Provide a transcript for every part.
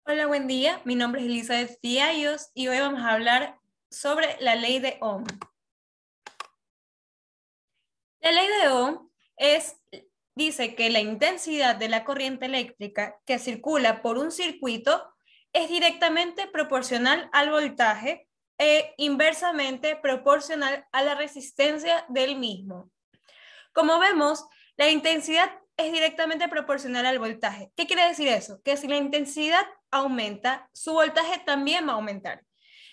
Hola, buen día. Mi nombre es Elizabeth Fiallos y hoy vamos a hablar sobre la ley de Ohm. La ley de Ohm dice que la intensidad de la corriente eléctrica que circula por un circuito es directamente proporcional al voltaje e inversamente proporcional a la resistencia del mismo. Como vemos, la intensidad es directamente proporcional al voltaje. ¿Qué quiere decir eso? Que si la intensidad aumenta, su voltaje también va a aumentar.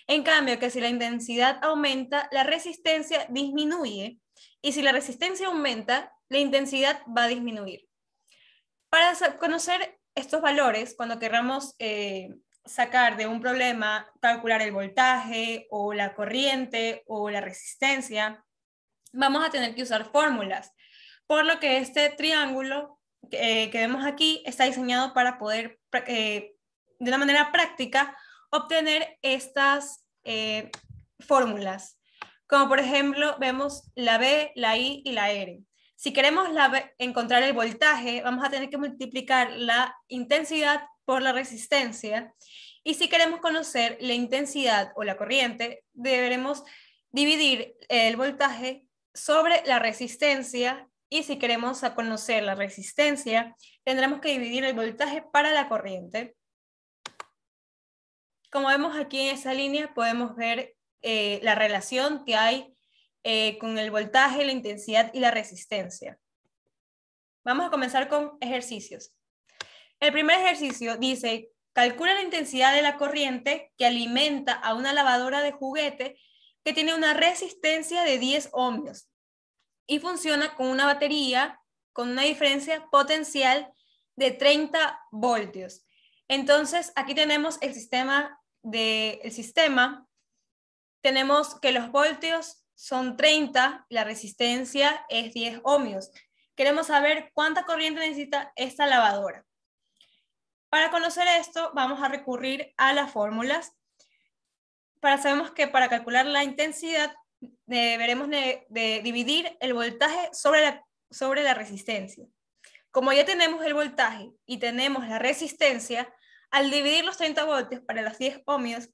En cambio, que si la intensidad aumenta, la resistencia disminuye. Y si la resistencia aumenta, la intensidad va a disminuir. Para conocer estos valores, cuando queramos sacar de un problema, calcular el voltaje o la corriente o la resistencia, vamos a tener que usar fórmulas. Por lo que este triángulo que vemos aquí está diseñado para poder, de una manera práctica, obtener estas fórmulas. Como por ejemplo, vemos la B, la I y la R. Si queremos encontrar el voltaje, vamos a tener que multiplicar la intensidad por la resistencia. Y si queremos conocer la intensidad o la corriente, deberemos dividir el voltaje sobre la resistencia, y si queremos conocer la resistencia, tendremos que dividir el voltaje para la corriente. Como vemos aquí en esa línea, podemos ver la relación que hay con el voltaje, la intensidad y la resistencia. Vamos a comenzar con ejercicios. El primer ejercicio dice: calcula la intensidad de la corriente que alimenta a una lavadora de juguete que tiene una resistencia de 10 ohmios y funciona con una batería con una diferencia potencial de 30 voltios. Entonces, aquí tenemos el sistema. Tenemos que los voltios son 30, la resistencia es 10 ohmios. Queremos saber cuánta corriente necesita esta lavadora. Para conocer esto, vamos a recurrir a las fórmulas. Sabemos que para calcular la intensidad deberemos de dividir el voltaje sobre la resistencia. Como ya tenemos el voltaje y tenemos la resistencia, al dividir los 30 voltios para los 10 ohmios,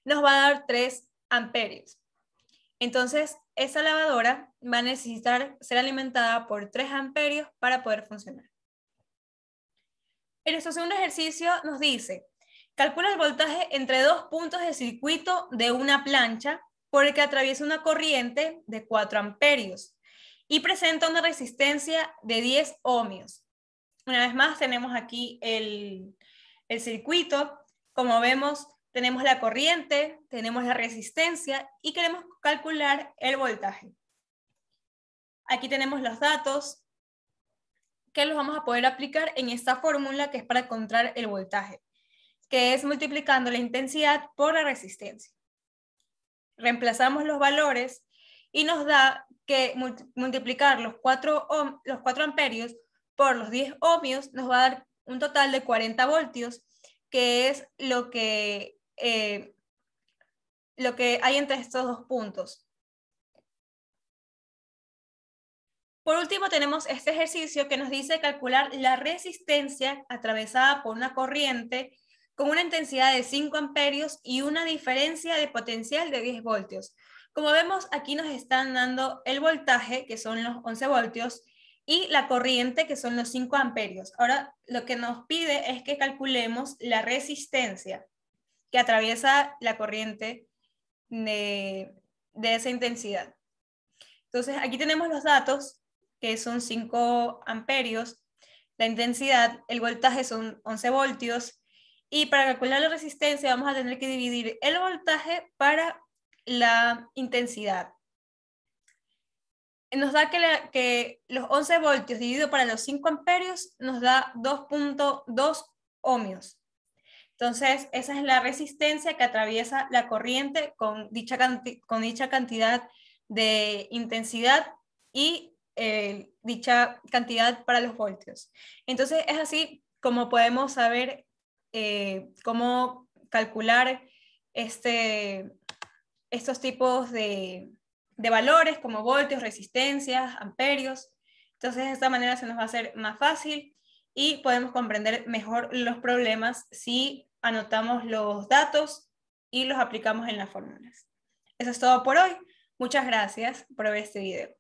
nos va a dar 3 amperios. Entonces, esa lavadora va a necesitar ser alimentada por 3 amperios para poder funcionar. En nuestro segundo ejercicio nos dice: calcula el voltaje entre dos puntos de circuito de una plancha por el que atraviesa una corriente de 4 amperios y presenta una resistencia de 10 ohmios. Una vez más, tenemos aquí el circuito. Como vemos, tenemos la corriente, tenemos la resistencia y queremos calcular el voltaje. Aquí tenemos los datos que los vamos a poder aplicar en esta fórmula que es para encontrar el voltaje, que es multiplicando la intensidad por la resistencia. Reemplazamos los valores y nos da que multiplicar los 4 amperios por los 10 ohmios nos va a dar un total de 40 voltios, que es lo que hay entre estos dos puntos. Por último, tenemos este ejercicio que nos dice calcular la resistencia atravesada por una corriente con una intensidad de 5 amperios y una diferencia de potencial de 10 voltios. Como vemos, aquí nos están dando el voltaje, que son los 11 voltios, y la corriente, que son los 5 amperios. Ahora, lo que nos pide es que calculemos la resistencia que atraviesa la corriente de esa intensidad. Entonces, aquí tenemos los datos, que son 5 amperios, la intensidad, el voltaje son 11 voltios, y para calcular la resistencia vamos a tener que dividir el voltaje para la intensidad. Nos da que los 11 voltios dividido para los 5 amperios nos da 2.2 ohmios. Entonces, esa es la resistencia que atraviesa la corriente con dicha cantidad de intensidad y dicha cantidad para los voltios. Entonces, es así como podemos saber cómo calcular estos tipos de valores como voltios, resistencias, amperios. Entonces, de esta manera se nos va a hacer más fácil y podemos comprender mejor los problemas si anotamos los datos y los aplicamos en las fórmulas. Eso es todo por hoy. Muchas gracias por ver este video.